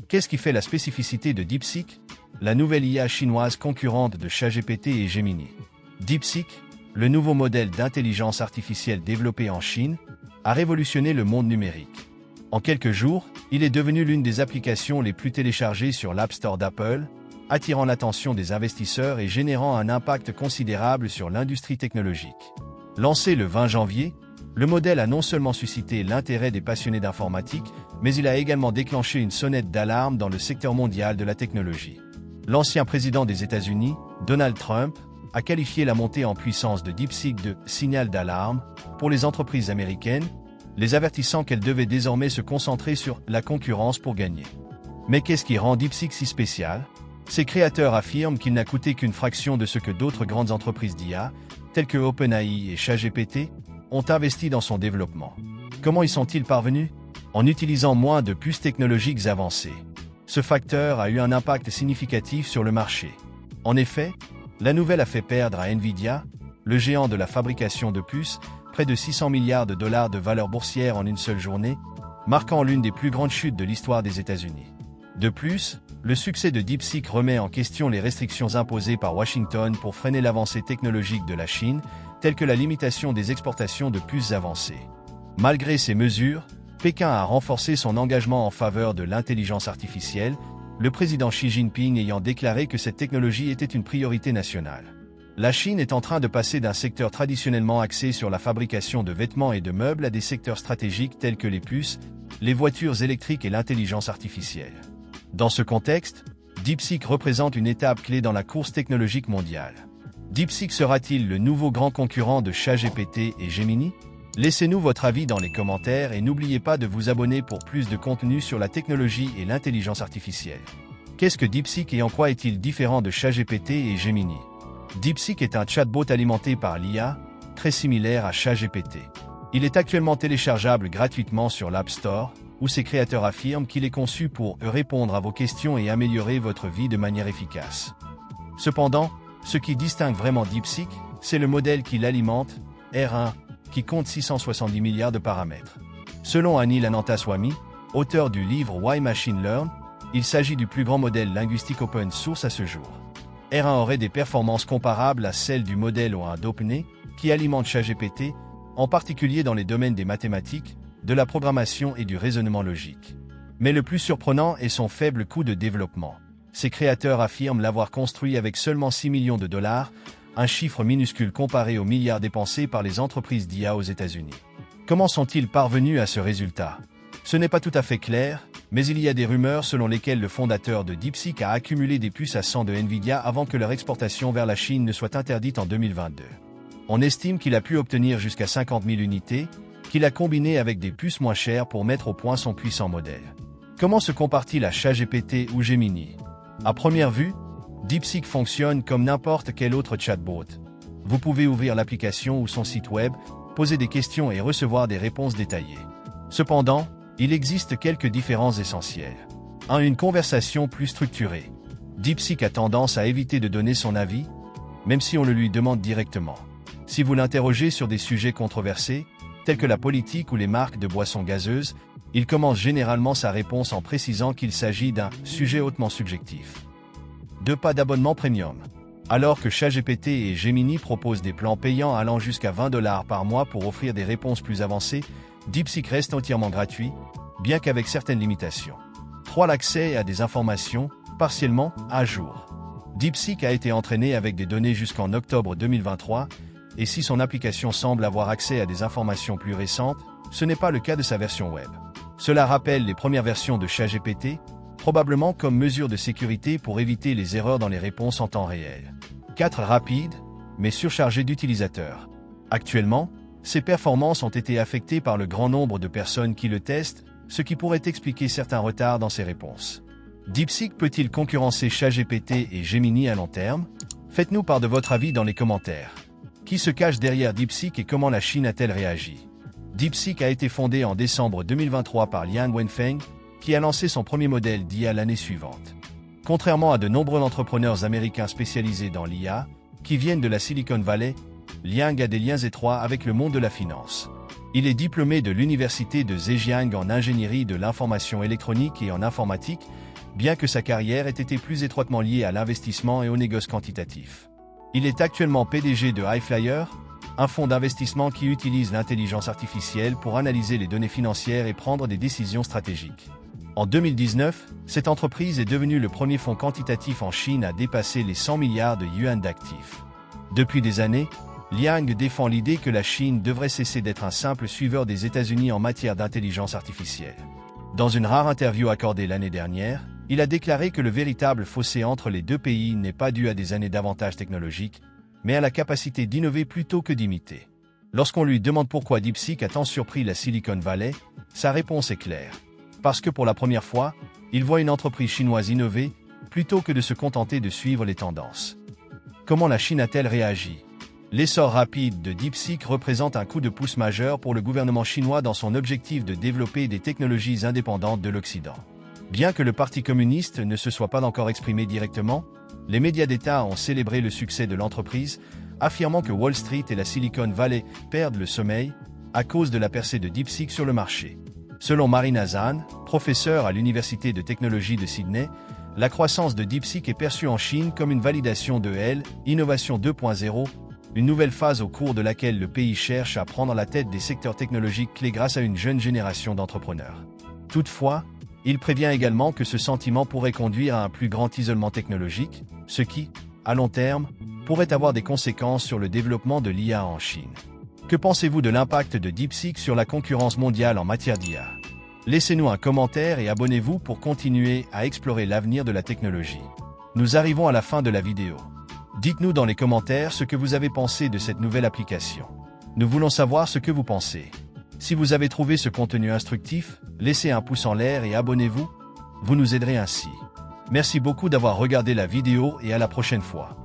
Qu'est-ce qui fait la spécificité de DeepSeek? La nouvelle IA chinoise concurrente de ChatGPT et Gemini. DeepSeek, le nouveau modèle d'intelligence artificielle développé en Chine, a révolutionné le monde numérique. En quelques jours, il est devenu l'une des applications les plus téléchargées sur l'App Store d'Apple, attirant l'attention des investisseurs et générant un impact considérable sur l'industrie technologique. Lancé le 20 janvier, le modèle a non seulement suscité l'intérêt des passionnés d'informatique, mais il a également déclenché une sonnette d'alarme dans le secteur mondial de la technologie. L'ancien président des États-Unis, Donald Trump, a qualifié la montée en puissance de DeepSeek de « signal d'alarme » pour les entreprises américaines, les avertissant qu'elles devaient désormais se concentrer sur la concurrence pour gagner. Mais qu'est-ce qui rend DeepSeek si spécial? Ses créateurs affirment qu'il n'a coûté qu'une fraction de ce que d'autres grandes entreprises d'IA, telles que OpenAI et ChatGPT, ont investi dans son développement. Comment y sont-ils parvenus? En utilisant moins de puces technologiques avancées. Ce facteur a eu un impact significatif sur le marché. En effet, la nouvelle a fait perdre à Nvidia, le géant de la fabrication de puces, près de 600 milliards de dollars de valeur boursière en une seule journée, marquant l'une des plus grandes chutes de l'histoire des États-Unis. De plus, le succès de DeepSeek remet en question les restrictions imposées par Washington pour freiner l'avancée technologique de la Chine, telles que la limitation des exportations de puces avancées. Malgré ces mesures, Pékin a renforcé son engagement en faveur de l'intelligence artificielle, le président Xi Jinping ayant déclaré que cette technologie était une priorité nationale. La Chine est en train de passer d'un secteur traditionnellement axé sur la fabrication de vêtements et de meubles à des secteurs stratégiques tels que les puces, les voitures électriques et l'intelligence artificielle. Dans ce contexte, DeepSeek représente une étape clé dans la course technologique mondiale. DeepSeek sera-t-il le nouveau grand concurrent de ChatGPT et Gemini? Laissez-nous votre avis dans les commentaires et n'oubliez pas de vous abonner pour plus de contenu sur la technologie et l'intelligence artificielle. Qu'est-ce que DeepSeek et en quoi est-il différent de ChatGPT et Gemini? DeepSeek est un chatbot alimenté par l'IA, très similaire à ChatGPT. Il est actuellement téléchargeable gratuitement sur l'App Store, où ses créateurs affirment qu'il est conçu pour répondre à vos questions et améliorer votre vie de manière efficace. Cependant, ce qui distingue vraiment DeepSeek, c'est le modèle qui l'alimente, R1, qui compte 670 milliards de paramètres. Selon Anil Ananthaswamy, auteur du livre Why Machine Learn, il s'agit du plus grand modèle linguistique open source à ce jour. R1 aurait des performances comparables à celles du modèle O1 d'OpenAI, qui alimente ChatGPT, en particulier dans les domaines des mathématiques, de la programmation et du raisonnement logique. Mais le plus surprenant est son faible coût de développement. Ses créateurs affirment l'avoir construit avec seulement 6 millions de dollars, un chiffre minuscule comparé aux milliards dépensés par les entreprises d'IA aux États-Unis. Comment sont-ils parvenus à ce résultat? Ce n'est pas tout à fait clair, mais il y a des rumeurs selon lesquelles le fondateur de DeepSeek a accumulé des puces à 100 de Nvidia avant que leur exportation vers la Chine ne soit interdite en 2022. On estime qu'il a pu obtenir jusqu'à 50 000 unités, qu'il a combiné avec des puces moins chères pour mettre au point son puissant modèle. Comment se compare-t-il à ChatGPT ou Gemini? À première vue, DeepSeek fonctionne comme n'importe quel autre chatbot. Vous pouvez ouvrir l'application ou son site web, poser des questions et recevoir des réponses détaillées. Cependant, il existe quelques différences essentielles. 1. Une conversation plus structurée. DeepSeek a tendance à éviter de donner son avis, même si on le lui demande directement. Si vous l'interrogez sur des sujets controversés, tels que la politique ou les marques de boissons gazeuses, il commence généralement sa réponse en précisant qu'il s'agit d'un sujet hautement subjectif. 2. Pas d'abonnement premium. Alors que ChatGPT et Gemini proposent des plans payants allant jusqu'à 20 $ par mois pour offrir des réponses plus avancées, DeepSeek reste entièrement gratuit, bien qu'avec certaines limitations. 3. L'accès à des informations, partiellement, à jour. DeepSeek a été entraîné avec des données jusqu'en octobre 2023, et si son application semble avoir accès à des informations plus récentes, ce n'est pas le cas de sa version web. Cela rappelle les premières versions de ChatGPT, probablement comme mesure de sécurité pour éviter les erreurs dans les réponses en temps réel. 4. Rapide, mais surchargé d'utilisateurs. Actuellement, ses performances ont été affectées par le grand nombre de personnes qui le testent, ce qui pourrait expliquer certains retards dans ses réponses. DeepSeek peut-il concurrencer ChatGPT et Gemini à long terme? Faites-nous part de votre avis dans les commentaires. Qui se cache derrière DeepSeek et comment la Chine a-t-elle réagi? DeepSeek a été fondé en décembre 2023 par Liang Wenfeng, qui a lancé son premier modèle d'IA l'année suivante. Contrairement à de nombreux entrepreneurs américains spécialisés dans l'IA, qui viennent de la Silicon Valley, Liang a des liens étroits avec le monde de la finance. Il est diplômé de l'université de Zhejiang en ingénierie de l'information électronique et en informatique, bien que sa carrière ait été plus étroitement liée à l'investissement et au négoce quantitatif. Il est actuellement PDG de Highflyer, un fonds d'investissement qui utilise l'intelligence artificielle pour analyser les données financières et prendre des décisions stratégiques. En 2019, cette entreprise est devenue le premier fonds quantitatif en Chine à dépasser les 100 milliards de yuan d'actifs. Depuis des années, Liang défend l'idée que la Chine devrait cesser d'être un simple suiveur des États-Unis en matière d'intelligence artificielle. Dans une rare interview accordée l'année dernière, il a déclaré que le véritable fossé entre les deux pays n'est pas dû à des années d'avantages technologiques, mais à la capacité d'innover plutôt que d'imiter. Lorsqu'on lui demande pourquoi DeepSeek a tant surpris la Silicon Valley, sa réponse est claire. Parce que pour la première fois, il voit une entreprise chinoise innover, plutôt que de se contenter de suivre les tendances. Comment la Chine a-t-elle réagi? L'essor rapide de DeepSeek représente un coup de pouce majeur pour le gouvernement chinois dans son objectif de développer des technologies indépendantes de l'Occident. Bien que le Parti communiste ne se soit pas encore exprimé directement, les médias d'État ont célébré le succès de l'entreprise, affirmant que Wall Street et la Silicon Valley perdent le sommeil à cause de la percée de DeepSeek sur le marché. Selon Marina Zhang, professeure à l'Université de technologie de Sydney, la croissance de DeepSeek est perçue en Chine comme une validation de l'innovation 2.0, une nouvelle phase au cours de laquelle le pays cherche à prendre la tête des secteurs technologiques clés grâce à une jeune génération d'entrepreneurs. Toutefois, il prévient également que ce sentiment pourrait conduire à un plus grand isolement technologique, ce qui, à long terme, pourrait avoir des conséquences sur le développement de l'IA en Chine. Que pensez-vous de l'impact de DeepSeek sur la concurrence mondiale en matière d'IA? Laissez-nous un commentaire et abonnez-vous pour continuer à explorer l'avenir de la technologie. Nous arrivons à la fin de la vidéo. Dites-nous dans les commentaires ce que vous avez pensé de cette nouvelle application. Nous voulons savoir ce que vous pensez. Si vous avez trouvé ce contenu instructif, laissez un pouce en l'air et abonnez-vous. Vous nous aiderez ainsi. Merci beaucoup d'avoir regardé la vidéo et à la prochaine fois.